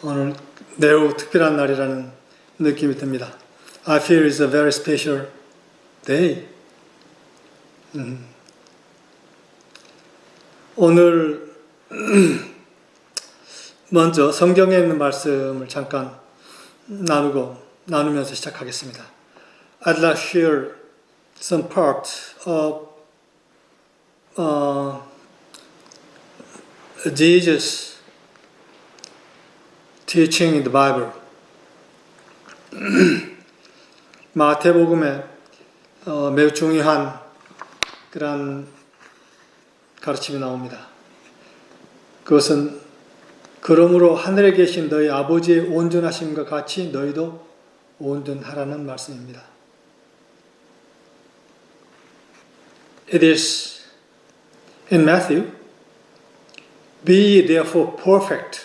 오늘 매우 특별한 날이라는 느낌이 듭니다. I feel it's a very special day. 오늘 먼저 성경에 있는 말씀을 잠깐 나누면서 시작하겠습니다. I'd like to share some part of Jesus' teaching in the Bible. 마태복음에 매우 중요한 그런 가르침이 나옵니다. 그것은 그러므로 하늘에 계신 너희 아버지의 온전하심과 같이 너희도 온전하라는 말씀입니다. It is in Matthew, Be therefore perfect,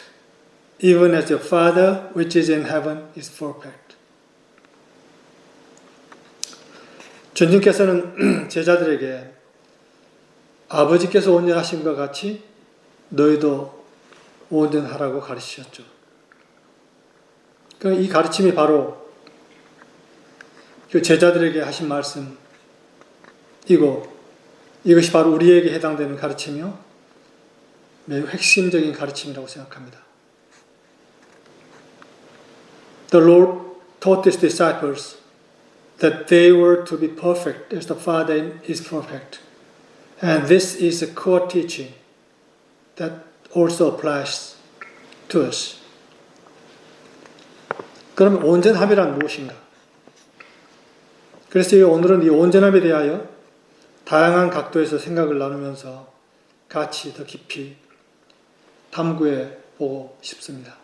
even as your Father which is in heaven is perfect. 주님께서는 제자들에게 아버지께서 온전하심과 같이 너희도 온전하라고 가르치셨죠. 이 가르침이 바로 그 제자들에게 하신 말씀이고 이것이 바로 우리에게 해당되는 가르침이요 매우 핵심적인 가르침이라고 생각합니다. The Lord taught His disciples that they were to be perfect as the Father is perfect. And this is a core teaching that also applies to us. 그러면 온전함이란 무엇인가? 그래서 오늘은 이 온전함에 대하여 다양한 각도에서 생각을 나누면서 같이 더 깊이 탐구해 보고 싶습니다.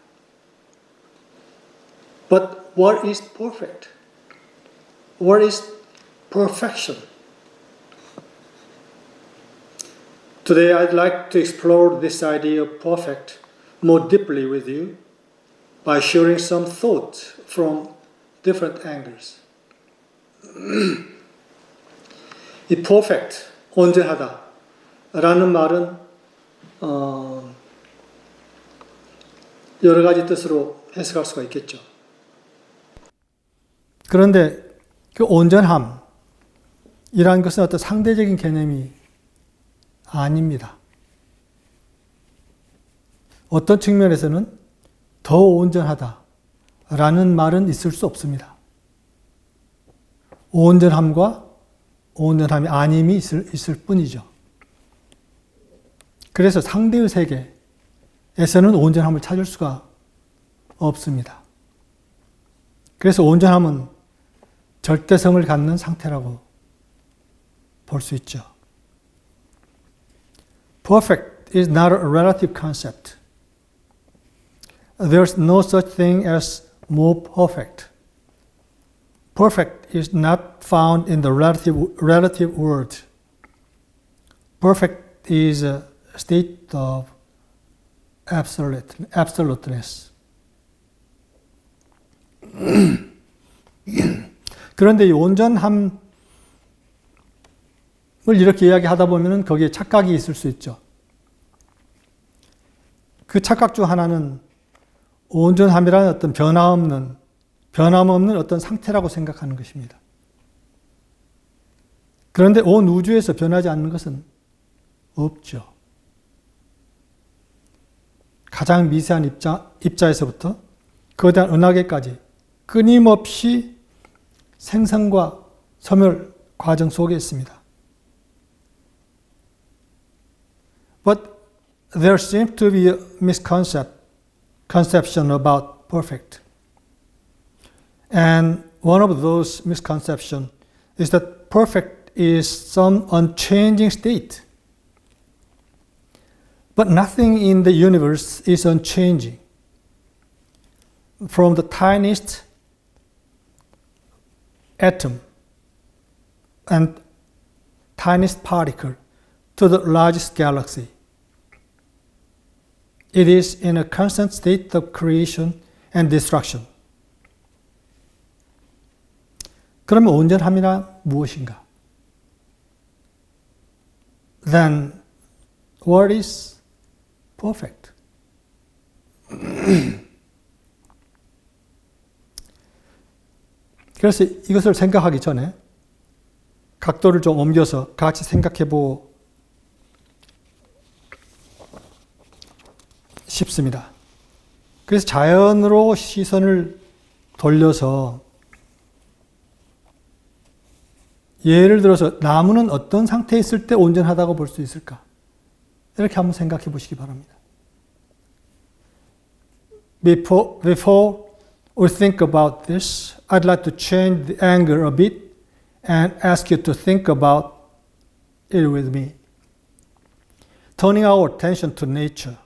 But what is perfect? What is perfection? Today I'd like to explore this idea of perfect more deeply with you by sharing some thoughts from different angles. 이 perfect, 온전하다 라는 말은 여러 가지 뜻으로 해석할 수가 있겠죠. 그런데 그 온전함이라는 것은 어떤 상대적인 개념이 아닙니다. 어떤 측면에서는 더 온전하다라는 말은 있을 수 없습니다. 온전함과 온전함이 아님이 있을 뿐이죠. 그래서 상대의 세계에서는 온전함을 찾을 수가 없습니다. 그래서 온전함은 절대성을 갖는 상태라고 볼 수 있죠. Perfect is not a relative concept. There's no such thing as more perfect. Perfect is not found in the relative word. Perfect is a state of absoluteness. 그런데 이 온전함을 이렇게 이야기하다 보면 거기에 착각이 있을 수 있죠. 그 착각 중 하나는 온전함이라는 어떤 변함없는 어떤 상태라고 생각하는 것입니다. 그런데 온 우주에서 변하지 않는 것은 없죠. 가장 미세한 입자에서부터 거대한 은하계까지 끊임없이 생성과 소멸 과정 속에 있습니다. But there seems to be a misconception about perfect. And one of those misconceptions is that perfect is some unchanging state. But nothing in the universe is unchanging. From the tiniest atom and tiniest particle to the largest galaxy. It is in a constant state of creation and destruction. 그러면 온전함이란 무엇인가? Then what is perfect? 그래서 이것을 생각하기 전에 각도를 좀 옮겨서 같이 생각해 보고 싶습니다. 그래서 자연으로 시선을 돌려서 예를 들어서 나무는 어떤 상태에 있을 때 온전하다고 볼 수 있을까? 이렇게 한번 생각해 보시기 바랍니다. Before we think about this, I'd like to change the angle a bit and ask you to think about it with me. Turning our attention to nature.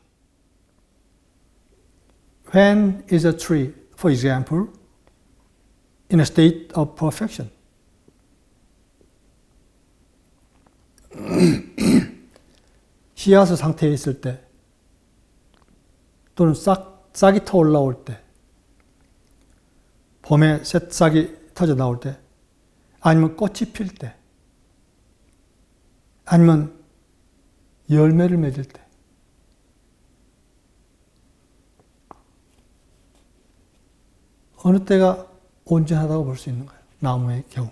When is a tree, for example, in a state of perfection? 씨앗의 상태에 있을 때 또는 싹이 터 올라올 때 봄에 새싹이 터져 나올 때 아니면 꽃이 필 때 아니면 열매를 맺을 때 어느 때가 온전하다고 볼 수 있는 거예요. 나무의 경우.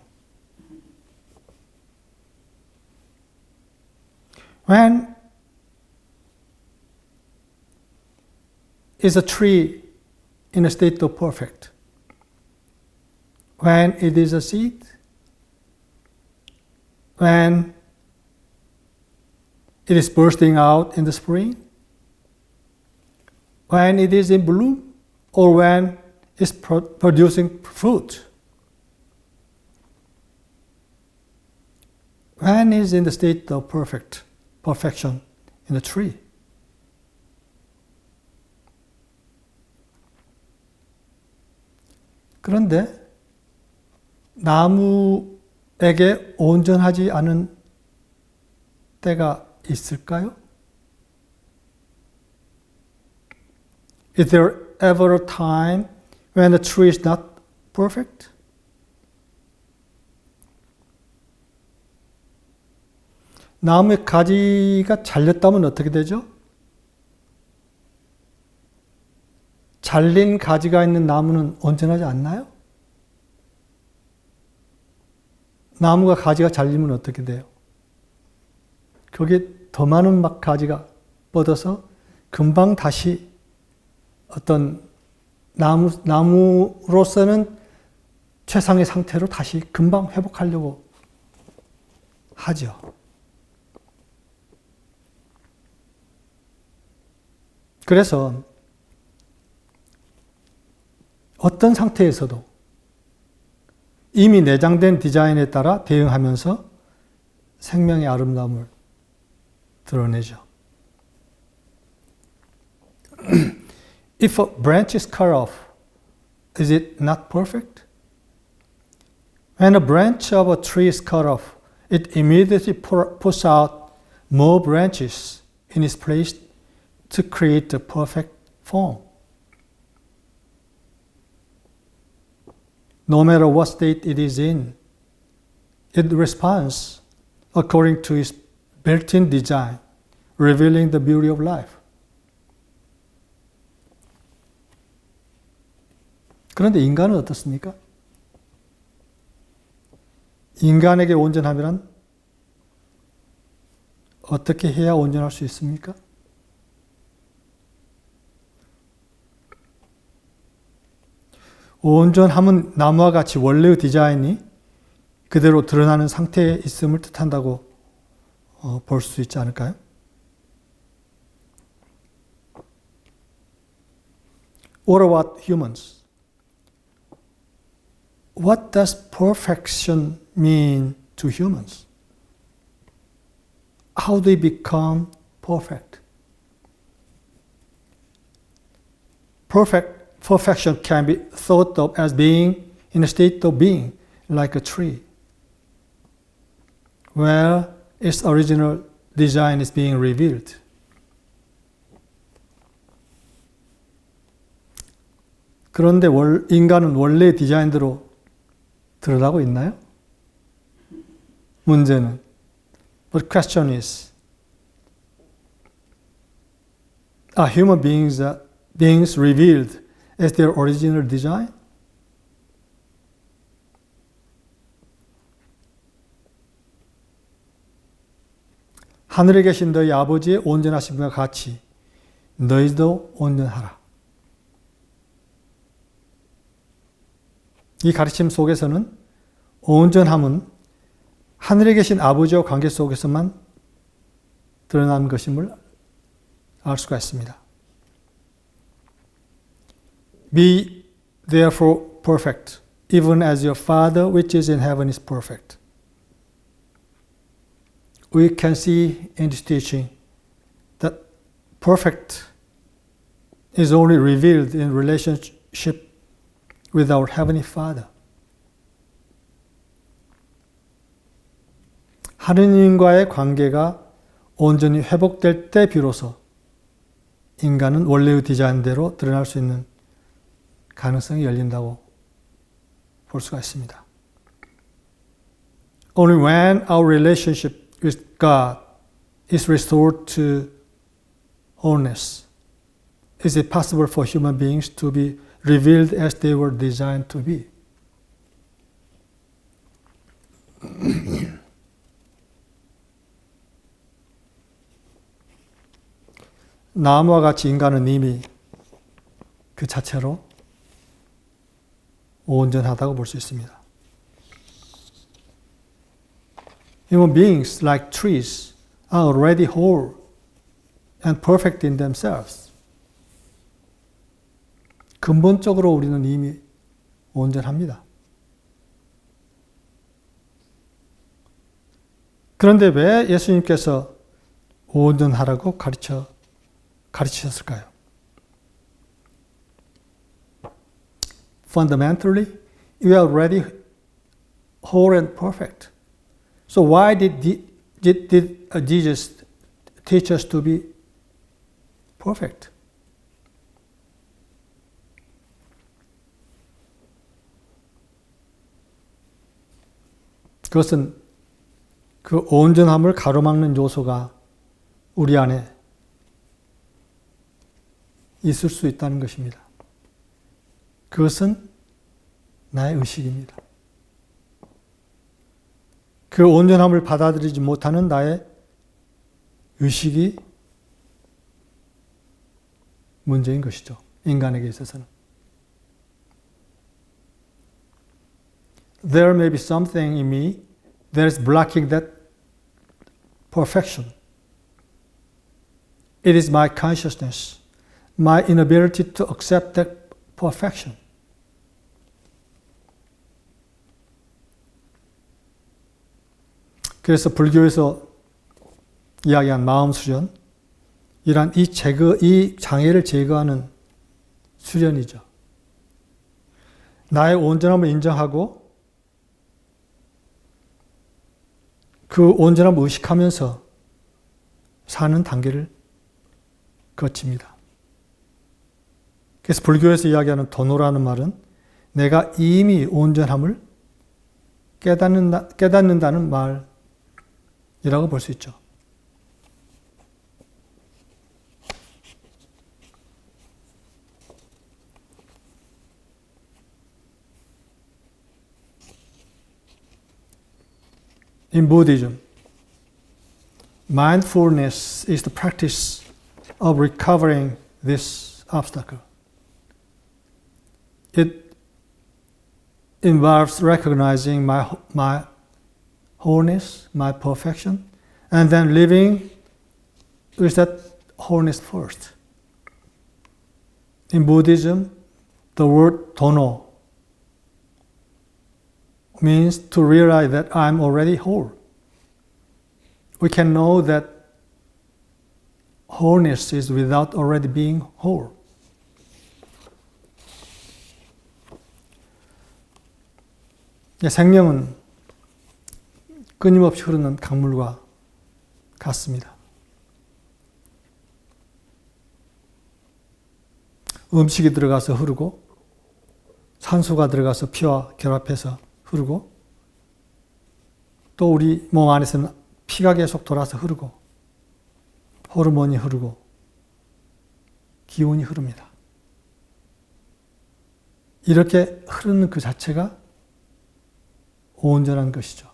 When is a tree in a state of perfect? When it is a seed? When it is bursting out in the spring? When it is in bloom? Or when it's producing fruit? When is in the state of perfection in a tree? 그런데 나무에게 온전하지 않은 때가 있을까요? Is there ever a time when the tree is not perfect? 나무의 가지가 잘렸다면 어떻게 되죠? 잘린 가지가 있는 나무는 온전하지 않나요? 나무가 가지가 잘리면 어떻게 돼요? 거기에 더 많은 가지가 뻗어서 금방 다시 어떤 나무로서는 최상의 상태로 다시 금방 회복하려고 하죠. 그래서 어떤 상태에서도 이미 내장된 디자인에 따라 대응하면서 생명의 아름다움을 드러내죠. If a branch is cut off, is it not perfect? When a branch of a tree is cut off, it immediately puts out more branches in its place to create the perfect form. No matter what state it is in, it responds according to its built-in design, revealing the beauty of life. 그런데 인간은 어떻습니까? 인간에게 온전함이란 어떻게 해야 온전할 수 있습니까? 온전함은 나무와 같이 원래의 디자인이 그대로 드러나는 상태에 있음을 뜻한다고 볼 수 있지 않을까요? What about humans? What does perfection mean to humans? How do they become perfect? Perfection can be thought of as being in a state of being, like a tree, where its original design is being revealed. 그런데 인간은 원래 디자인대로 드러나고 있나요? 문제는. But question is, are human beings revealed as their original design? 하늘에 계신 너희 아버지의 온전하심과 같이 너희도 온전하라. 이 가르침 속에서는 온전함은 하늘에 계신 아버지와 관계 속에서만 드러난 것임을 알 수가 있습니다. Be therefore perfect, even as your Father which is in heaven is perfect. We can see in this teaching that perfect is only revealed in relationship with our Heavenly Father. 하느님과의 관계가 온전히 회복될 때 비로소 인간은 원래의 디자인대로 드러날 수 있는 가능성이 열린다고 볼 수가 있습니다. Only when our relationship with God is restored to wholeness is it possible for human beings to be revealed as they were designed to be. 나무와 같이 인간은 이미 그 자체로 온전하다고 볼 수 있습니다. Human beings, like trees, are already whole and perfect in themselves. 근본적으로 우리는 이미 온전합니다. 그런데 왜 예수님께서 온전하라고 가르치셨을까요? Fundamentally, we are already whole and perfect. So why did Jesus teach us to be perfect? 그것은 그 온전함을 가로막는 요소가 우리 안에 있을 수 있다는 것입니다. 그것은 나의 의식입니다. 그 온전함을 받아들이지 못하는 나의 의식이 문제인 것이죠. 인간에게 있어서는. There may be something in me that is blocking that perfection. It is my consciousness, my inability to accept that perfection. 그래서 불교에서 이야기한 마음 수련, 이란 이 장애를 제거하는 수련이죠. 나의 온전함을 인정하고 그 온전함을 의식하면서 사는 단계를 거칩니다. 그래서 불교에서 이야기하는 도노라는 말은 내가 이미 온전함을 깨닫는다는 말이라고 볼 수 있죠. In Buddhism, mindfulness is the practice of recovering this obstacle. It involves recognizing my wholeness, my perfection, and then living with that wholeness first. In Buddhism, the word dono means to realize that I'm already whole. We can know that wholeness is without already being whole. 생명은 끊임없이 흐르는 강물과 같습니다. 음식이 들어가서 흐르고 산소가 들어가서 피와 결합해서 흐르고 또 우리 몸 안에서는 피가 계속 돌아서 흐르고 호르몬이 흐르고 기운이 흐릅니다. 이렇게 흐르는 그 자체가 온전한 것이죠.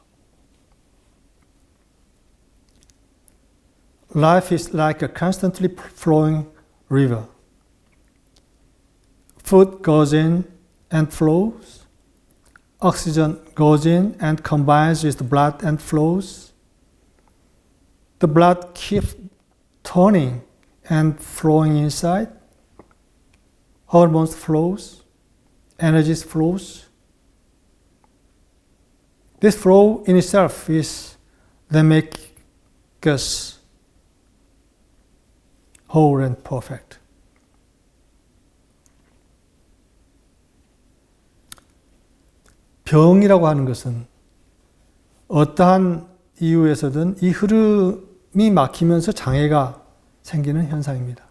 life is like a constantly flowing river. Food goes in and flows. Oxygen goes in and combines with the blood and flows. The blood keeps turning and flowing inside. Hormones flows. Energy flows. This flow in itself is that make us whole and perfect. 병이라고 하는 것은 어떠한 이유에서든 이 흐름이 막히면서 장애가 생기는 현상입니다.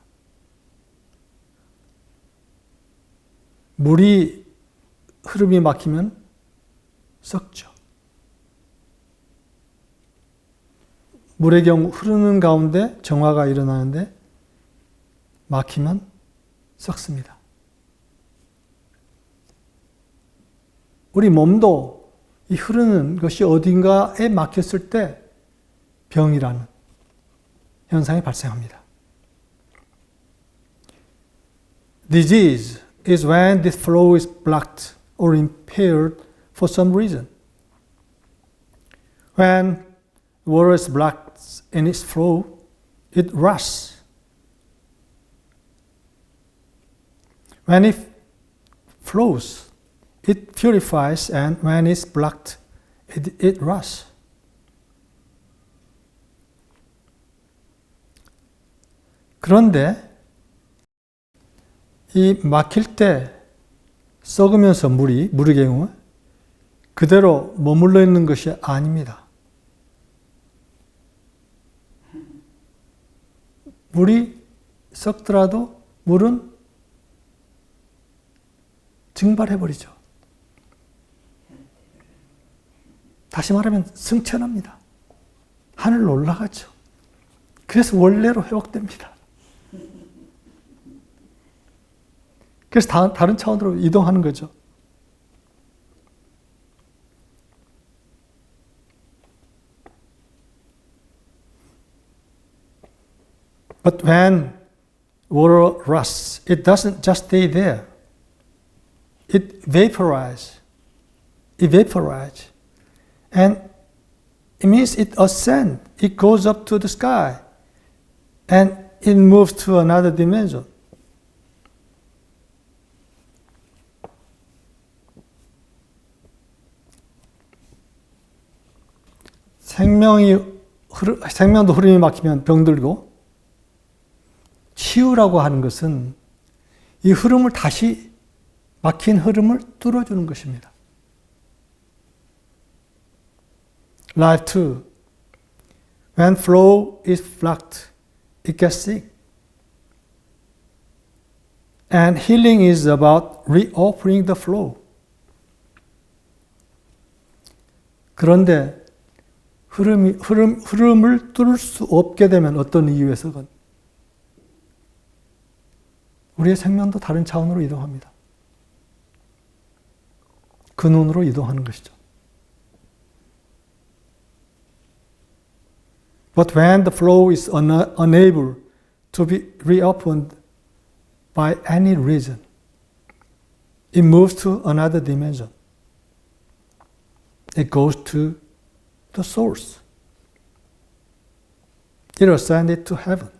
물이 흐름이 막히면 썩죠. 물의 경우 흐르는 가운데 정화가 일어나는데 막히면 썩습니다. 우리 몸도 이 흐르는 것이 어딘가에 막혔을 때 병이라는 현상이 발생합니다. Disease is when this flow is blocked or impaired for some reason. When water is blocked in its flow, it rushes. When it flows, it purifies, and when it's blocked, it rushes. 그런데 이 막힐 때 썩으면서 물의 경우 그대로 머물러 있는 것이 아닙니다. 물이 썩더라도 물은 증발해버리죠. 다시 말하면 승천합니다. 하늘로 올라가죠. 그래서 원래로 회복됩니다. 그래서 다른 차원으로 이동하는 거죠. But when water rusts, it doesn't just stay there. It evaporizes. And it means it ascends. It goes up to the sky. And it moves to another dimension. 생명도 흐름이 막히면 병들고, 치유라고 하는 것은 이 흐름을 다시 막힌 흐름을 뚫어주는 것입니다. Life too. When flow is blocked, it gets sick. And healing is about reopening the flow. 그런데 흐름을 뚫을 수 없게 되면 어떤 이유에서건 우리의 생명도 다른 차원으로 이동합니다. 근원으로 이동하는 것이죠. But when the flow is unable to be reopened by any reason, it moves to another dimension. It goes to the source. It ascended to heaven.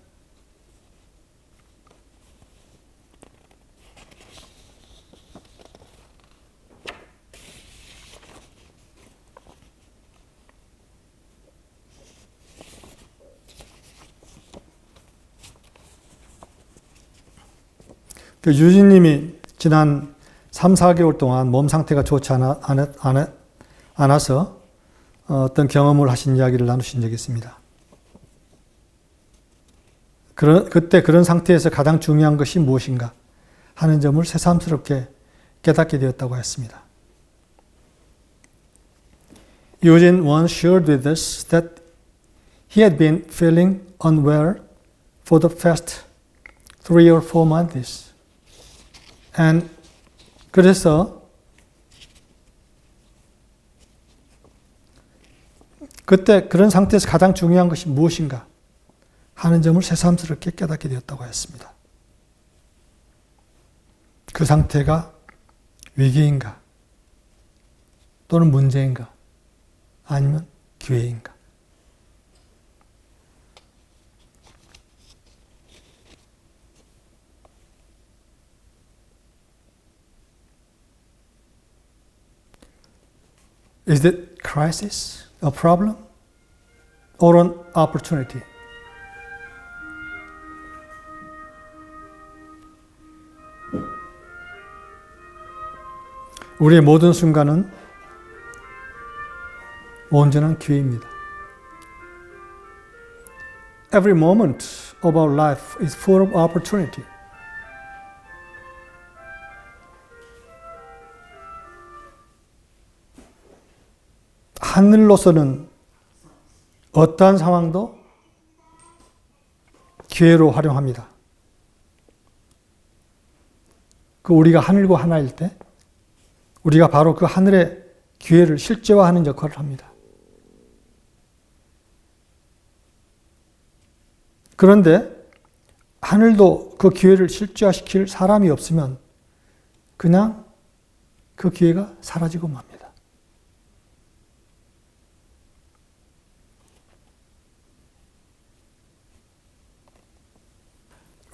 유진님이 지난 3, 4개월 동안 몸 상태가 좋지 않아서 어떤 경험을 하신 이야기를 나누신 적이 있습니다. 그때 그런 상태에서 가장 중요한 것이 무엇인가 하는 점을 새삼스럽게 깨닫게 되었다고 했습니다. Eugene once shared with us that he had been feeling unwell for the past 3 or 4 months. And 그래서 그때 그런 상태에서 가장 중요한 것이 무엇인가 하는 점을 새삼스럽게 깨닫게 되었다고 했습니다. 그 상태가 위기인가? 또는 문제인가? 아니면 기회인가? Is it crisis, a problem, or an opportunity? 우리의 모든 순간은 온전한 기회입니다. Every moment of our life is full of opportunity. 하늘로서는 어떠한 상황도 기회로 활용합니다. 우리가 하늘과 하나일 때 우리가 바로 그 하늘의 기회를 실제화하는 역할을 합니다. 그런데 하늘도 그 기회를 실제화시킬 사람이 없으면 그냥 그 기회가 사라지고 맙니다.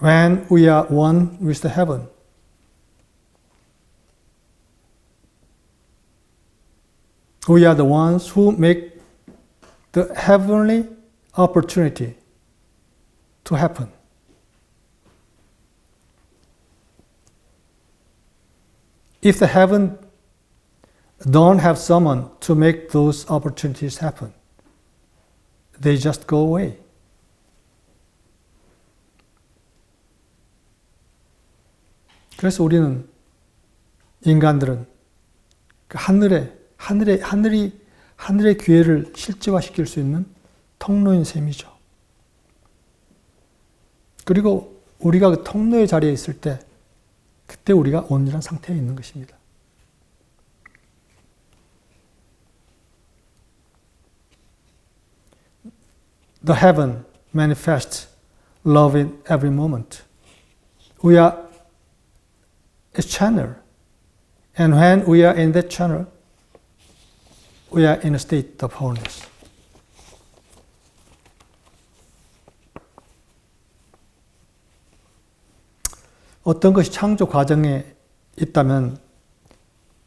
When we are one with the heaven, we are the ones who make the heavenly opportunity to happen. If the heaven don't have someone to make those opportunities happen, they just go away. 그래서 우리는 인간들은 그 하늘의 기회를 실제화시킬 수 있는 통로인 셈이죠. 그리고 우리가 그 통로의 자리에 있을 때 그때 우리가 온전한 상태에 있는 것입니다. The heaven manifests love in every moment. We are a channel, and when we are in that channel, we are in a state of wholeness. 어떤 것이 창조 과정에 있다면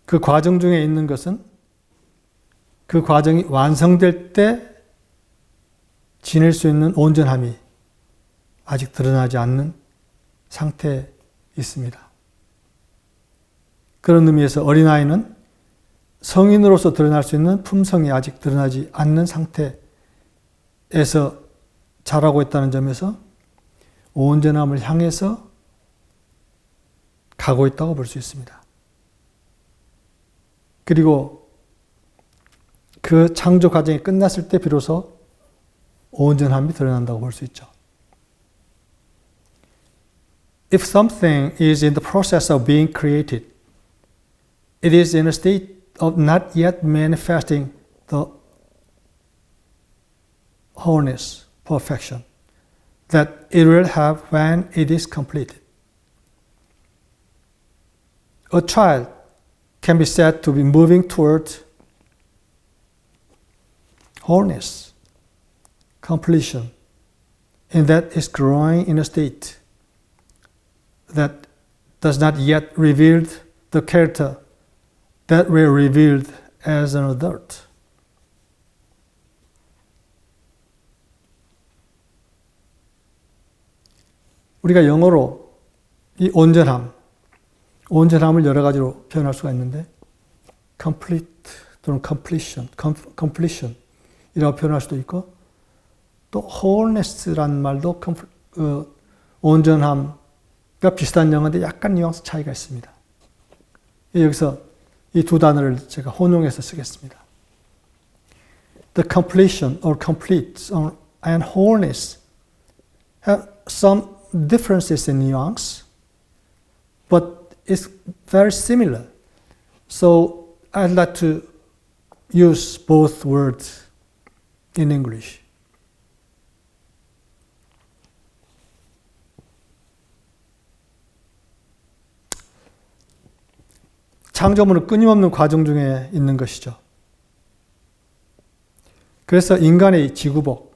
그 과정 중에 있는 것은 그 과정이 완성될 때 지닐 수 있는 온전함이 아직 드러나지 않는 상태에 있습니다. 그런 의미에서 어린아이는 성인으로서 드러날 수 있는 품성이 아직 드러나지 않는 상태에서 자라고 있다는 점에서 온전함을 향해서 가고 있다고 볼 수 있습니다. 그리고 그 창조 과정이 끝났을 때 비로소 온전함이 드러난다고 볼 수 있죠. If something is in the process of being created, it is in a state of not yet manifesting the wholeness, perfection, that it will have when it is completed. A child can be said to be moving toward wholeness, completion, and that is growing in a state that does not yet reveal the character that were revealed as an adult. 우리가 영어로 이 온전함을 여러 가지로 표현할 수가 있는데 complete 또는 completion 이라고 표현할 수도 있고 또 wholeness라는 말도 온전함과 비슷한 영어인데 약간 뉘앙스 차이가 있습니다. 여기서 이 두 단어를 제가 혼용해서 쓰겠습니다. The completion or complete and wholeness have some differences in nuance, but it's very similar. So I'd like to use both words in English. 창조물은 끊임없는 과정 중에 있는 것이죠. 그래서 인간의 지구복,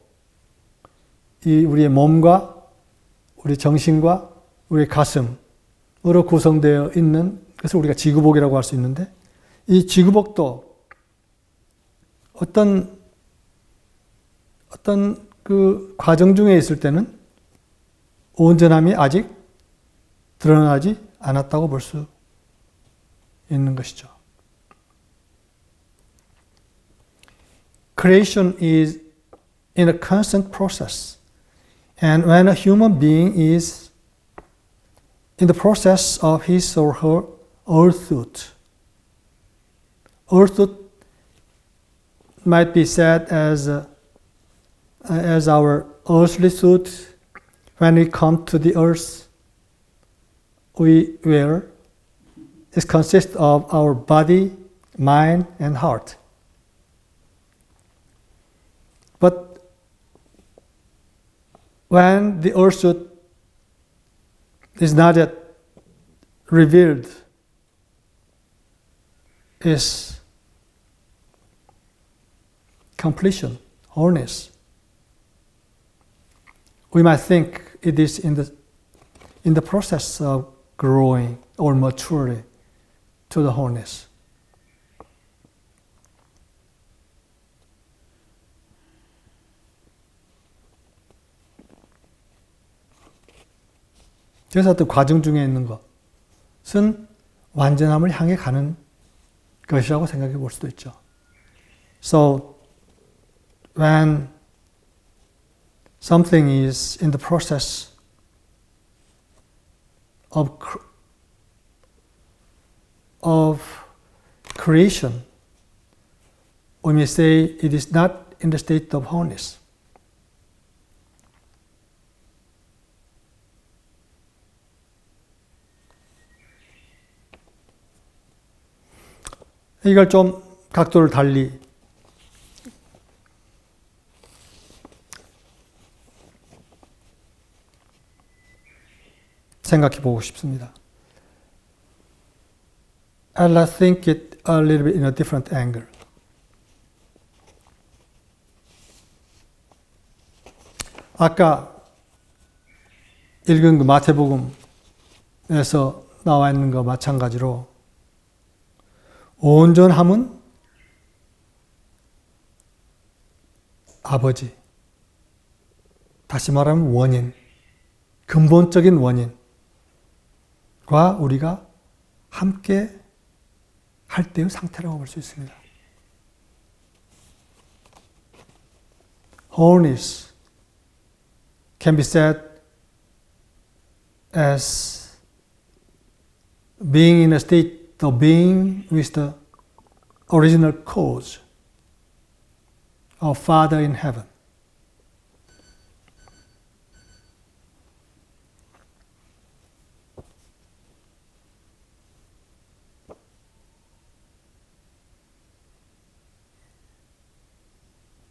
이 우리의 몸과 우리 정신과 우리 가슴으로 구성되어 있는 것을 우리가 지구복이라고 할 수 있는데, 이 지구복도 어떤 그 과정 중에 있을 때는 온전함이 아직 드러나지 않았다고 볼 수 있는 것이죠. Creation is in a constant process. And when a human being is in the process of his or her earthhood might be said as our earthly suit. When we come to the earth, we wear. It consists of our body, mind, and heart. But when the earth suit is not yet revealed, is completion, wholeness. We might think it is in the process of growing or maturing to the wholeness. 그래서 어떤 과정 중에 있는 것은 완전함을 향해 가는 것이라고 생각해 볼 수도 있죠. So, when something is in the process of creation, we may say it is not in the state of wholeness. 이걸 좀 각도를 달리 생각해 보고 싶습니다. I'll think it a little bit in a different angle. 아까 읽은 그 마태복음에서 나와 있는 것 마찬가지로 온전함은 아버지, 다시 말하면 원인, 근본적인 원인과 우리가 함께 할 때의 상태라고 볼 수 있습니다. Wholeness can be said as being in a state of being with the original cause of Father in heaven.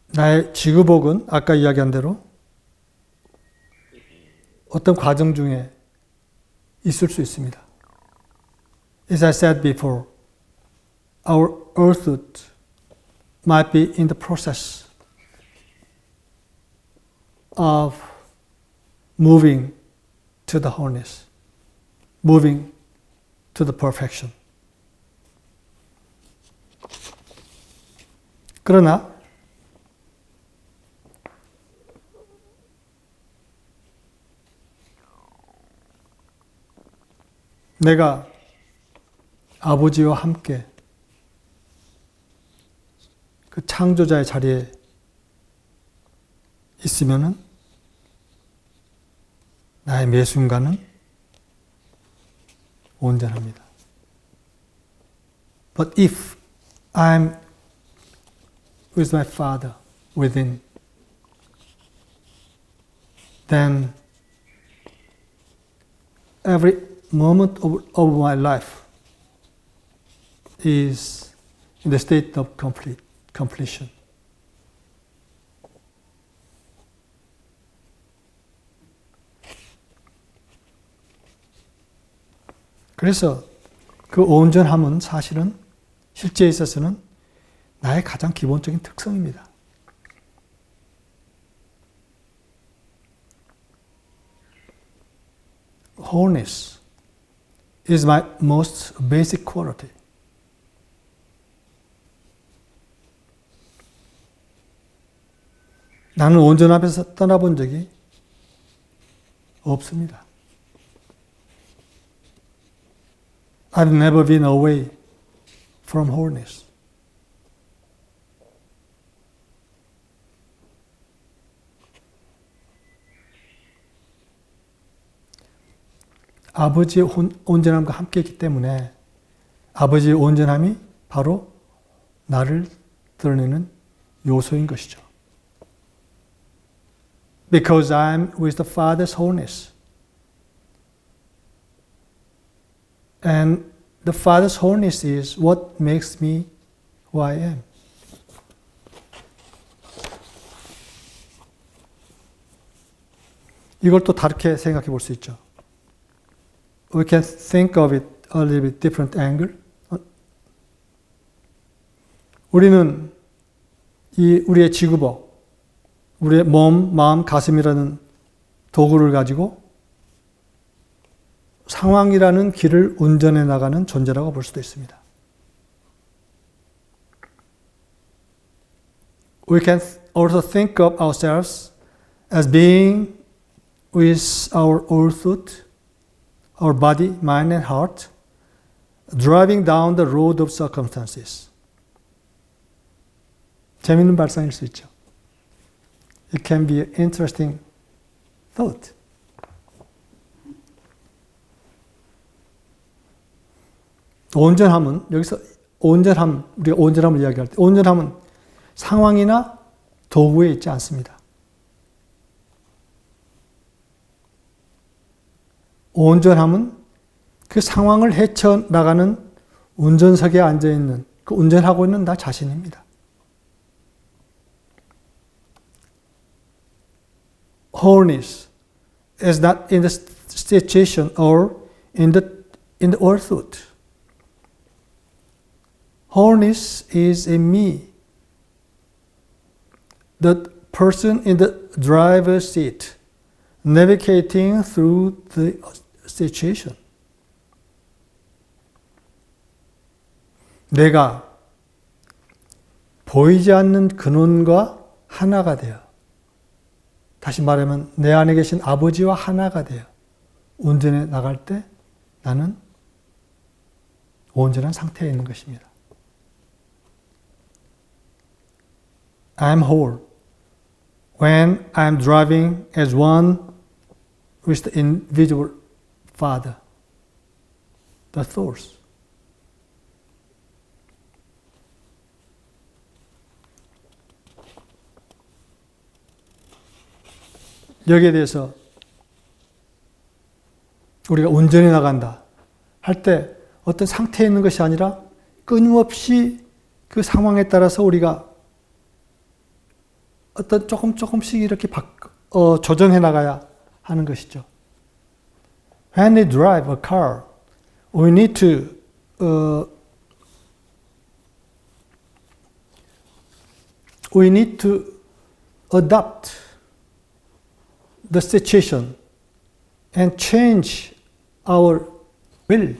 나의 지구복은 아까 이야기한 대로 어떤 과정 중에 있을 수 있습니다. As I said before, our earthhood might be in the process of moving to the wholeness, moving to the perfection. 그러나 내가 아버지와 함께 그 창조자의 자리에 있으면은 나의 매 순간은 온전합니다. But if I'm with my Father within, then every moment of my life is in the state of completion. 그래서 그 온전함은 사실은 실제에 있어서는 나의 가장 기본적인 특성입니다. Wholeness is my most basic quality. 나는 온전함에서 떠나본 적이 없습니다. I've never been away from wholeness. 아버지의 온전함과 함께 했기 때문에 아버지의 온전함이 바로 나를 드러내는 요소인 것이죠. Because I'm with the Father's wholeness. And the Father's wholeness is what makes me who I am. 이걸 또 다르게 생각해 볼 수 있죠. We can think of it a little bit different angle. 우리는 우리의 지구복, 우리의 몸, 마음, 가슴이라는 도구를 가지고 상황이라는 길을 운전해 나가는 존재라고 볼 수도 있습니다. We can also think of ourselves as being with our whole suit, our body, mind and heart, driving down the road of circumstances. 재미있는 발상일 수 있죠. It can be an interesting thought. 온전함은 여기서 우리가 온전함을 이야기할 때 온전함은 상황이나 도구에 있지 않습니다. 온전함은 그 상황을 헤쳐나가는 운전석에 앉아있는 그 운전하고 있는 나 자신입니다. Wholeness is not in the situation or in the pursuit. Wholeness is in me, the person in the driver's seat, navigating through the situation. 내가 보이지 않는 근원과 하나가 되어, 다시 말하면 내 안에 계신 아버지와 하나가 되어 운전해 나갈 때 나는 온전한 상태에 있는 것입니다. I'm whole when I'm driving as one with the invisible Father, the source. 여기에 대해서 우리가 운전해 나간다 할 때 어떤 상태에 있는 것이 아니라 끊임없이 그 상황에 따라서 우리가 어떤 조금씩 이렇게 조정해 나가야 하는 것이죠. When we drive a car, we need to adapt the situation and change our will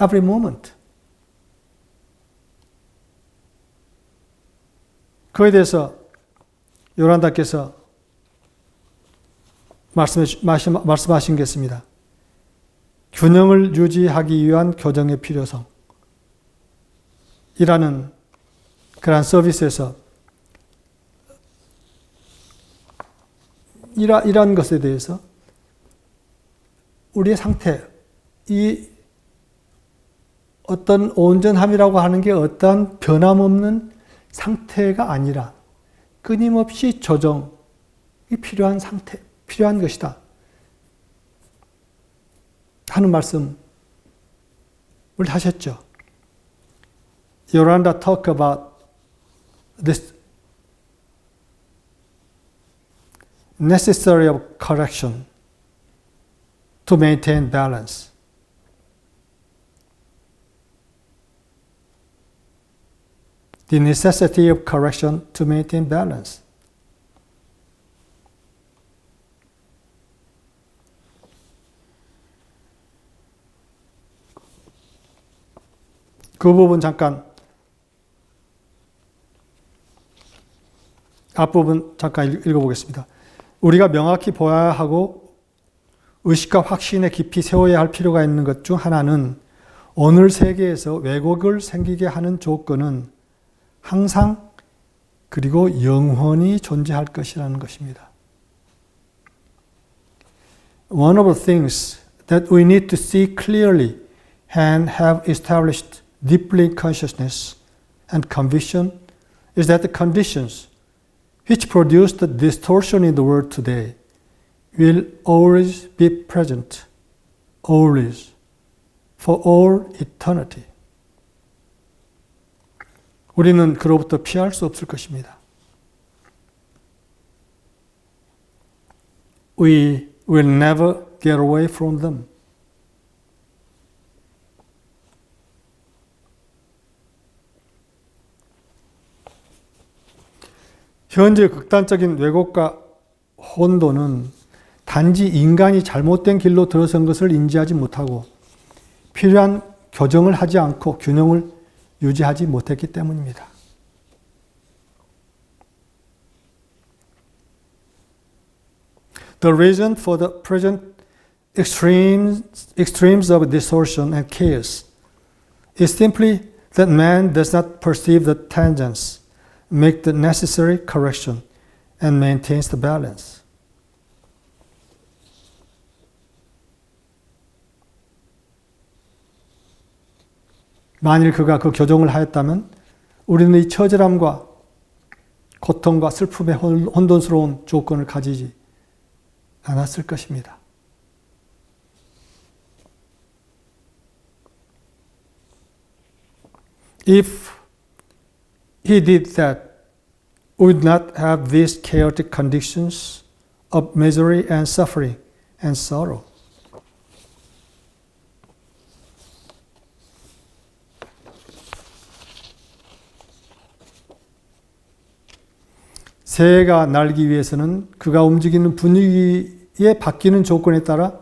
every moment. 그에 대해서 요란다께서 말씀하신 게 있습니다. 균형을 유지하기 위한 교정의 필요성 이라는 그러한 서비스에서 이러한 것에 대해서 우리의 상태, 이 어떤 온전함이라고 하는 게 어떠한 변함없는 상태가 아니라 끊임없이 조정이 필요한 상태, 필요한 것이다 하는 말씀을 하셨죠. Yolanda talk about this necessary of correction to maintain balance. the necessity of correction to maintain balance. 그 부분 잠깐, 앞부분 잠깐 읽어보겠습니다. 우리가 명확히 보아야 하고 의식과 확신에 깊이 세워야 할 필요가 있는 것 중 하나는 오늘 세계에서 왜곡을 생기게 하는 조건은 항상 그리고 영원히 존재할 것이라는 것입니다. One of the things that we need to see clearly and have established deeply in consciousness and conviction is that the conditions which produce the distortion in the world today will always be present, always, for all eternity. 우리는 그로부터 피할 수 없을 것입니다. We will never get away from them. 현재 극단적인 왜곡과 혼돈은 단지 인간이 잘못된 길로 들어선 것을 인지하지 못하고 필요한 교정을 하지 않고 균형을 유지하지 못했기 때문입니다. The reason for the present extremes of distortion and chaos is simply that man does not perceive the tangents, make the necessary correction, and maintains the balance. 만일 그가 그 교정을 하였다면 우리는 이 처절함과 고통과 슬픔의 혼돈스러운 조건을 가지지 않았을 것입니다. If he did that, we would not have these chaotic conditions of misery and suffering and sorrow. 새가 날기 위해서는 그가 움직이는 분위기에 바뀌는 조건에 따라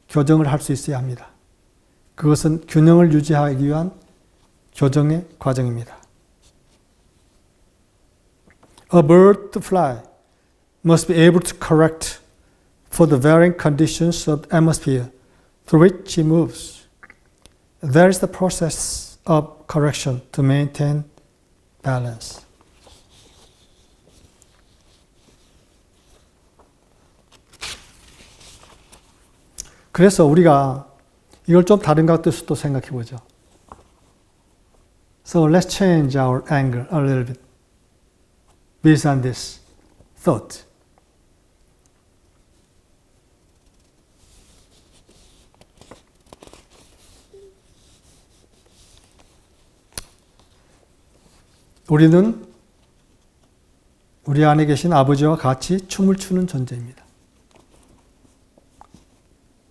교정을 할 수 있어야 합니다. 그것은 균형을 유지하기 위한 교정의 과정입니다. A bird to fly must be able to correct for the varying conditions of the atmosphere through which he moves. That is the process of correction to maintain balance. 그래서 우리가 이걸 좀 다른 각도에서 또 생각해 보죠. So let's change our angle a little bit based on this thought. 우리는 우리 안에 계신 아버지와 같이 춤을 추는 존재입니다.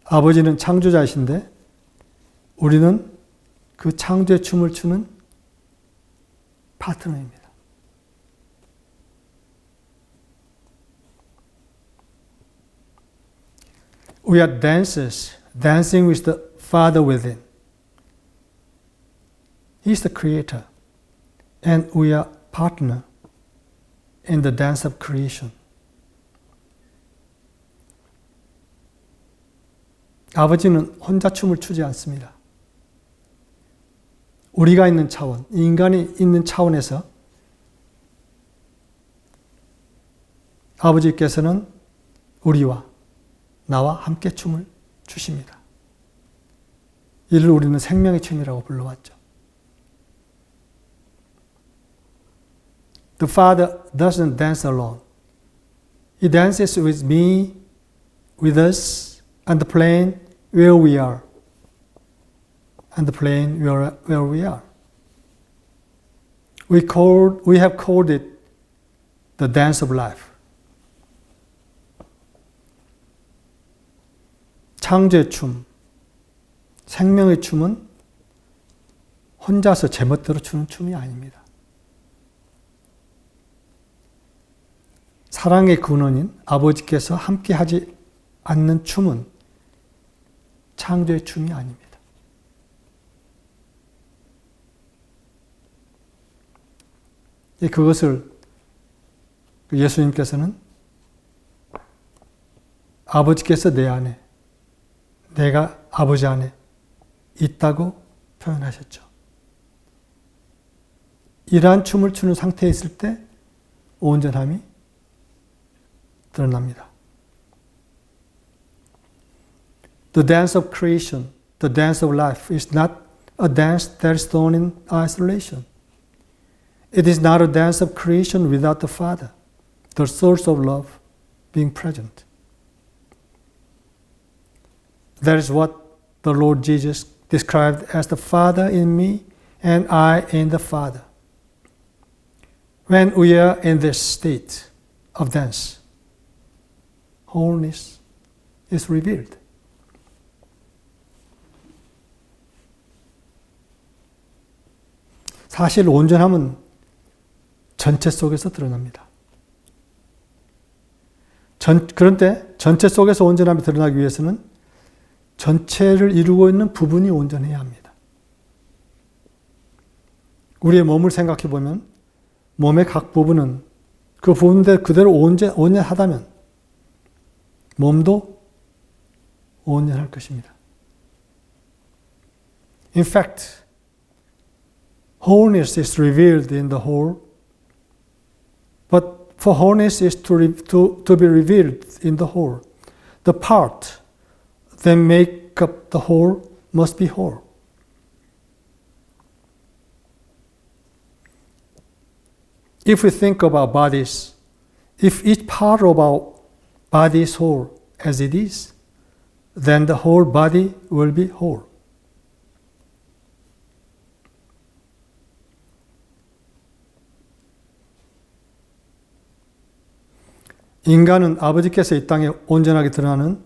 아버지는 창조자이신데 우리는 그 창조의 춤을 추는 파트너입니다. We are dancers, dancing with the Father within. He is the creator, and we are partner in the dance of creation. 아버지는 혼자 춤을 추지 않습니다. 우리가 있는 차원, 인간이 있는 차원에서 아버지께서는 우리와 나와 함께 춤을 추십니다. 이를 우리는 생명의 춤이라고 불러왔죠. The Father doesn't dance alone. He dances with me, with us, on the plane where we are. On the plane where we are. We have called it the dance of life. 창조의 춤, 생명의 춤은 혼자서 제멋대로 추는 춤이 아닙니다. 사랑의 근원인 아버지께서 함께 하지 않는 춤은 창조의 춤이 아닙니다. 그것을 예수님께서는 아버지께서 내 안에, 내가 아버지 안에 있다고 표현하셨죠. 이러한 춤을 추는 상태에 있을 때 온전함이 드러납니다. The dance of creation, the dance of life is not a dance that is done in isolation. It is not a dance of creation without the Father, the source of love, being present. That is what the Lord Jesus described as the Father in me and I in the Father. When we are in this state of dance, wholeness is revealed. 사실 온전함은 전체 속에서 드러납니다. 그런데 전체 속에서 온전함이 드러나기 위해서는 전체를 이루고 있는 부분이 온전해야 합니다. 우리의 몸을 생각해 보면 몸의 각 부분은 그 부분들 그대로 온전하다면 몸도 온전할 것입니다. In fact, wholeness is revealed in the whole, but for wholeness is to be revealed in the whole, the part that make up the whole must be whole. If we think of our bodies, if each part of our body is whole as it is, then the whole body will be whole. 인간은 아버지께서 이 땅에 온전하게 드러나는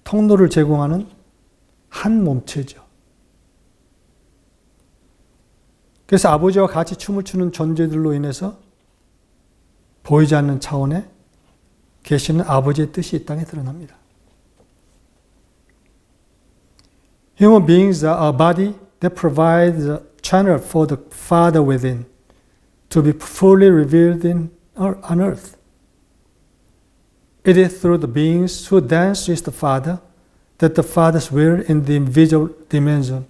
통로를 제공하는 한 몸체죠. 그래서 아버지와 같이 춤을 추는 존재들로 인해서 보이지 않는 차원에 계시는 아버지의 뜻이 이 땅에 드러납니다. Human beings are a body that provides a channel for the Father within to be fully revealed on earth. It is through the beings who dance with the Father that the Father's will in the invisible dimension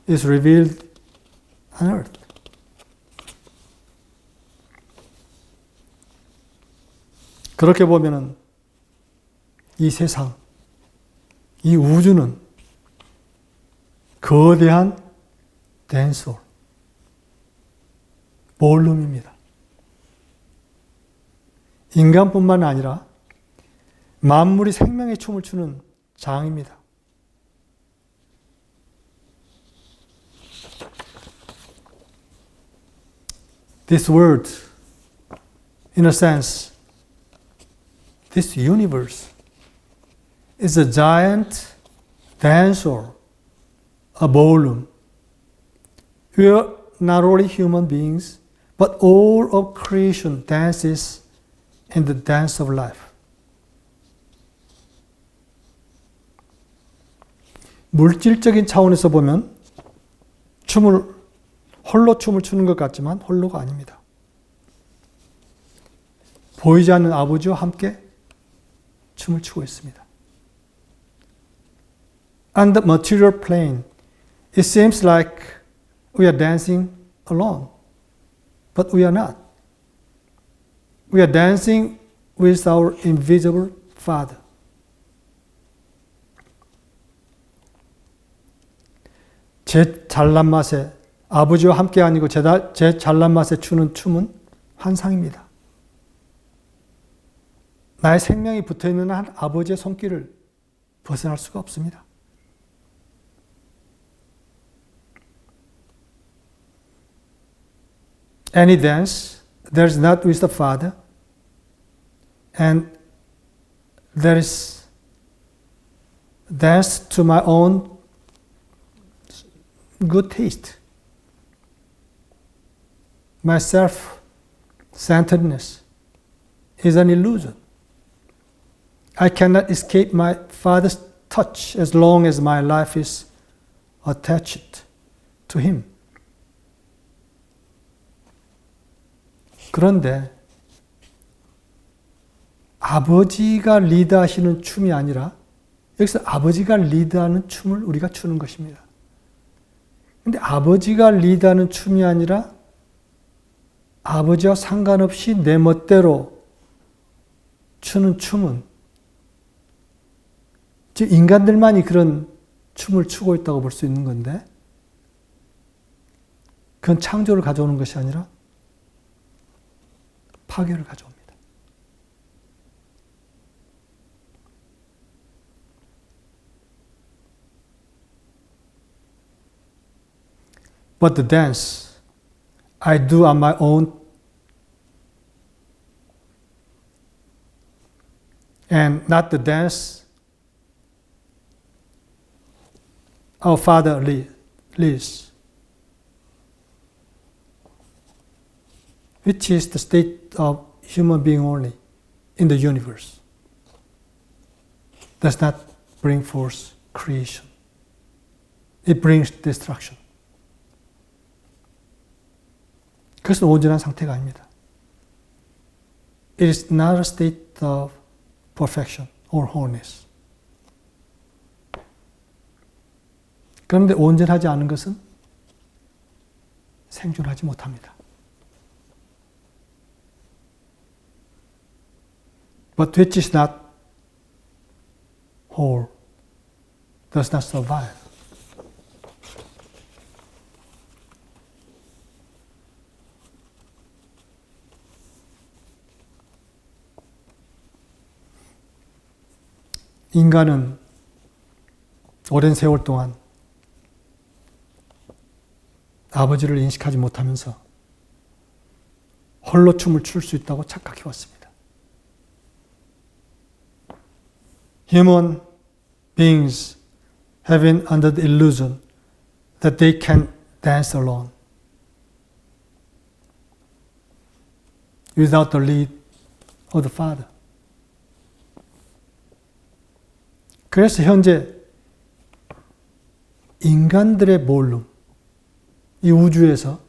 is revealed on earth. 그렇게 보면은 이 세상, 이 우주는 거대한 댄스홀, 볼룸입니다. 인간뿐만 아니라 만물이 생명의 춤을 추는 장입니다. This world, in a sense, this universe is a giant dance hall, a ballroom, where not only human beings, but all of creation dances in the dance of life. 물질적인 차원에서 보면 홀로 춤을 추는 것 같지만 홀로가 아닙니다. 보이지 않는 아버지와 함께 춤을 추고 있습니다. On the material plane, it seems like we are dancing alone, but we are not. We are dancing with our invisible Father. 제 잘난 맛에 아버지와 함께 아니고 제 잘난 맛에 추는 춤은 환상입니다. 나의 생명이 붙어있는 한 아버지의 손길을 벗어날 수가 없습니다. Any dance that is not with the Father, and that is dance to my own good taste, my self-centeredness is an illusion. I cannot escape my Father's touch as long as my life is attached to Him. 그런데 아버지가 리드하시는 춤이 아니라 여기서 아버지가 리드하는 춤을 우리가 추는 것입니다. 근데 아버지가 리드하는 춤이 아니라 아버지와 상관없이 내 멋대로 추는 춤은 즉 인간들만이 그런 춤을 추고 있다고 볼 수 있는 건데 그건 창조를 가져오는 것이 아니라 파괴를 가져옵니다. But the dance I do on my own and not the dance our Father leads, which is the state of human being only in the universe, does not bring forth creation. It brings destruction. 그것은 온전한 상태가 아닙니다. It is not a state of perfection or wholeness. 그런데 온전하지 않은 것은 생존하지 못합니다. But which is not whole does not survive. 인간은 오랜 세월 동안 아버지를 인식하지 못하면서 홀로 춤을 출 수 있다고 착각해 왔습니다. Human beings have been under the illusion that they can dance alone without the lead of the Father. 그래서 현재 인간들의 볼룸, 이 우주에서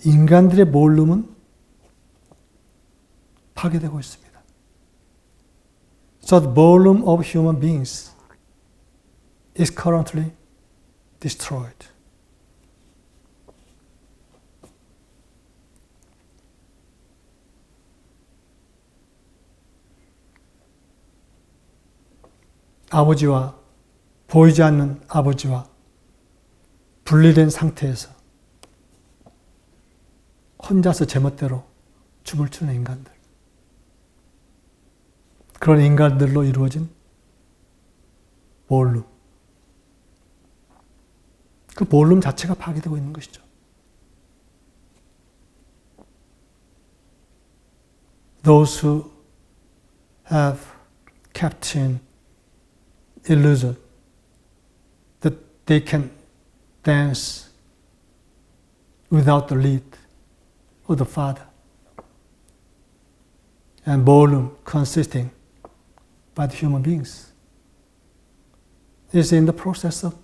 인간들의 볼룸은 파괴되고 있습니다. So the volume of human beings is currently destroyed. 아버지와 보이지 않는 아버지와 분리된 상태에서 혼자서 제멋대로 춤을 추는 인간들. 그런 인간들로 이루어진 볼룸. 그 볼룸 자체가 파괴되고 있는 것이죠. Those who have kept in illusion that they can dance without the lead of the Father, and ballroom consisting by the human beings is in the process of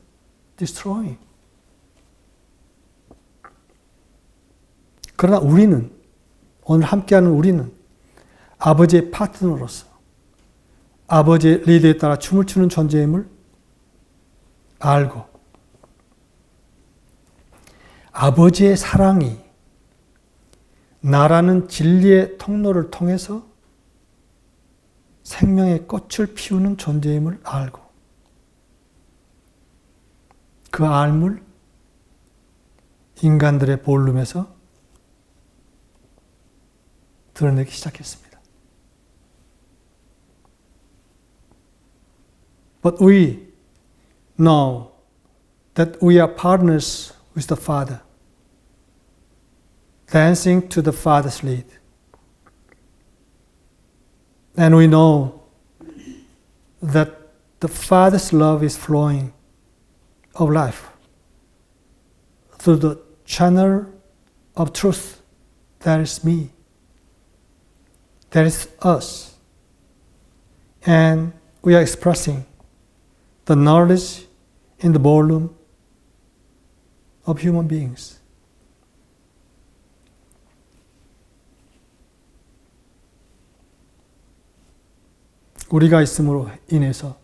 destroying. 그러나 우리는, 오늘 함께하는 우리는 아버지의 파트너로서 아버지의 리드에 따라 춤을 추는 존재임을 알고 아버지의 사랑이 나라는 진리의 통로를 통해서 생명의 꽃을 피우는 존재임을 알고 그 알물 인간들의 볼룸에서 드러내기 시작했습니다. But we know that we are partners with the Father, dancing to the Father's lead. And we know that the Father's love is flowing of life through the channel of truth that is me. That is us. And we are expressing the knowledge in the ballroom of human beings. 우리가 있음으로 인해서,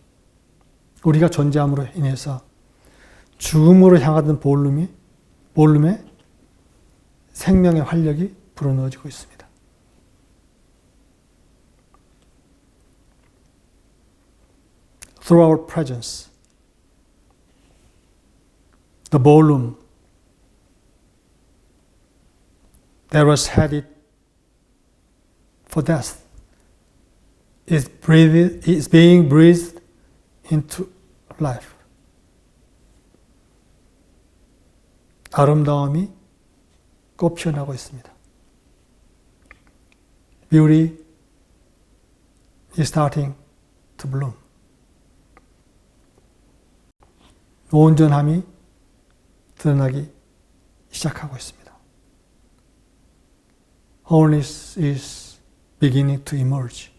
우리가 존재함으로 인해서 죽음으로 향하던 볼룸에 생명의 활력이 불어넣어지고 있습니다. Through our presence, the ballroom that was headed for death is being breathed into life. 아름다움이 꽃 피어나고 있습니다. Beauty is starting to bloom. 온전함이 드러나기 시작하고 있습니다. Holiness is beginning to emerge.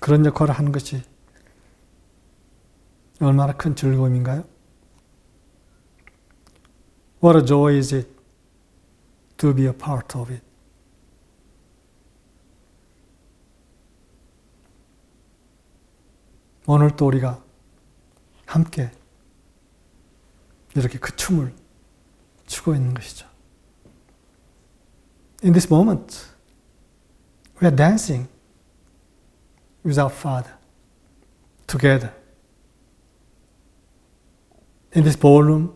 그런 역할을 하는 것이 얼마나 큰 즐거움인가요? What a joy is it to be a part of it. 오늘 또 우리가 함께 이렇게 그 춤을 추고 있는 것이죠. In this moment, we are dancing with our Father together in this ballroom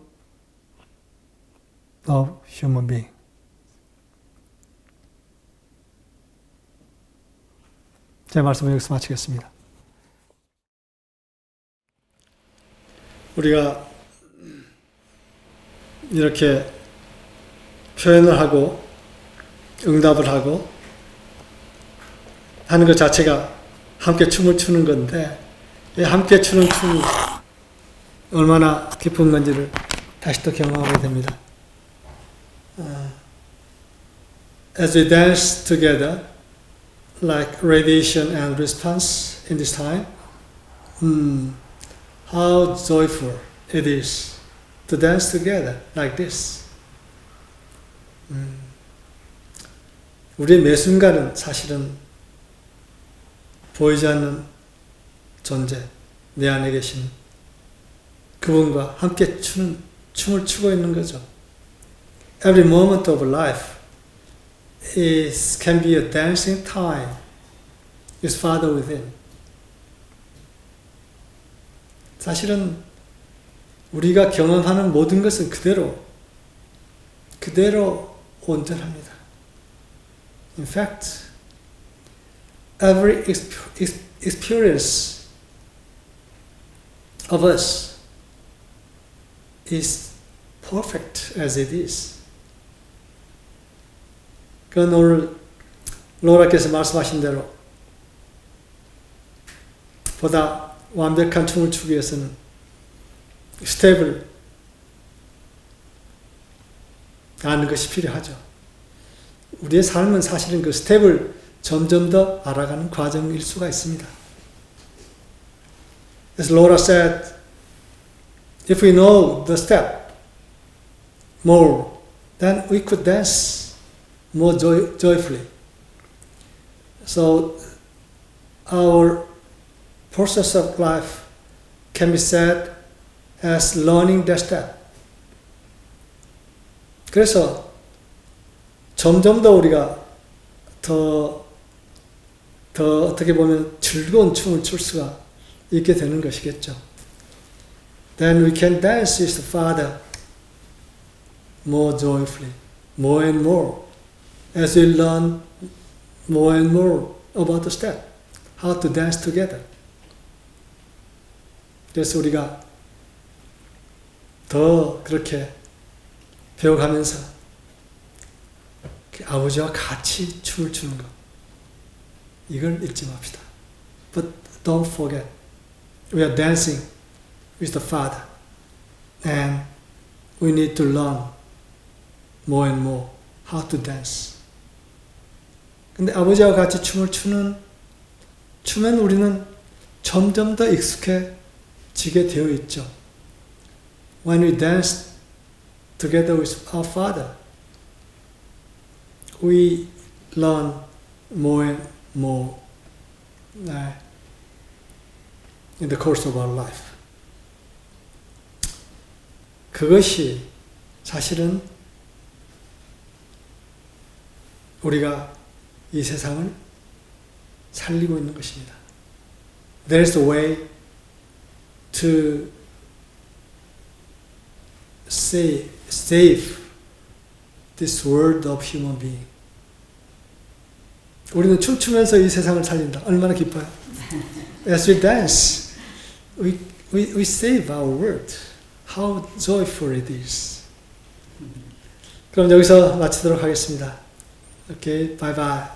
of human being. 제 말씀을 여기서 마치겠습니다. 우리가 이렇게 표현을 하고 응답을 하고 하는 것 자체가 함께 춤을 추는 건데, 이 함께 추는 춤이 얼마나 깊은 건지를 다시 또 경험하게 됩니다. As we dance together, like radiation and response in this time, how joyful it is to dance together like this. 우리의 매 순간은 사실은 보이지 않는 존재, 내 안에 계신 그분과 함께 춤을 추고 있는 거죠. Every moment of life can be a dancing time with Father within. 사실은 우리가 경험하는 모든 것은 그대로 온전합니다. In fact, every experience of us is perfect as it is. 그건 오늘 로라께서 말씀하신 대로 보다 완벽한 춤을 추기 위해서는 스텝을 아는 것이 필요하죠. 우리의 삶은 사실은 그 스텝을 점점 더 알아가는 과정일 수가 있습니다. As Laura said, if we know the step more, then we could dance more joyfully. So our process of life can be said as learning that step. 그래서 점점 더 우리가 더 어떻게 보면 즐거운 춤을 출 수가 있게 되는 것이겠죠. Then we can dance with the Father more joyfully, more and more, as we learn more and more about the step, how to dance together. 그래서 우리가 더 그렇게 배워가면서 아버지와 같이 춤을 추는 것, 이걸 잊지 맙시다. But don't forget, we are dancing with the Father And we need to learn more and more how to dance. 근데 아버지와 같이 춤을 추면 우리는 점점 더 익숙해지게 되어 있죠. When we dance together with our Father, we learn more and more in the course of our life. 그것이 사실은 우리가 이 세상을 살리고 있는 것입니다. There's a way to save this world of human being. 우리는 춤추면서 이 세상을 살린다. 얼마나 기뻐요. As we dance, we save our world. How joyful it is. 그럼 여기서 마치도록 하겠습니다. Okay, bye bye.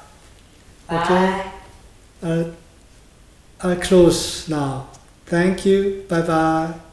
Okay, I'll close now. Thank you. Bye bye.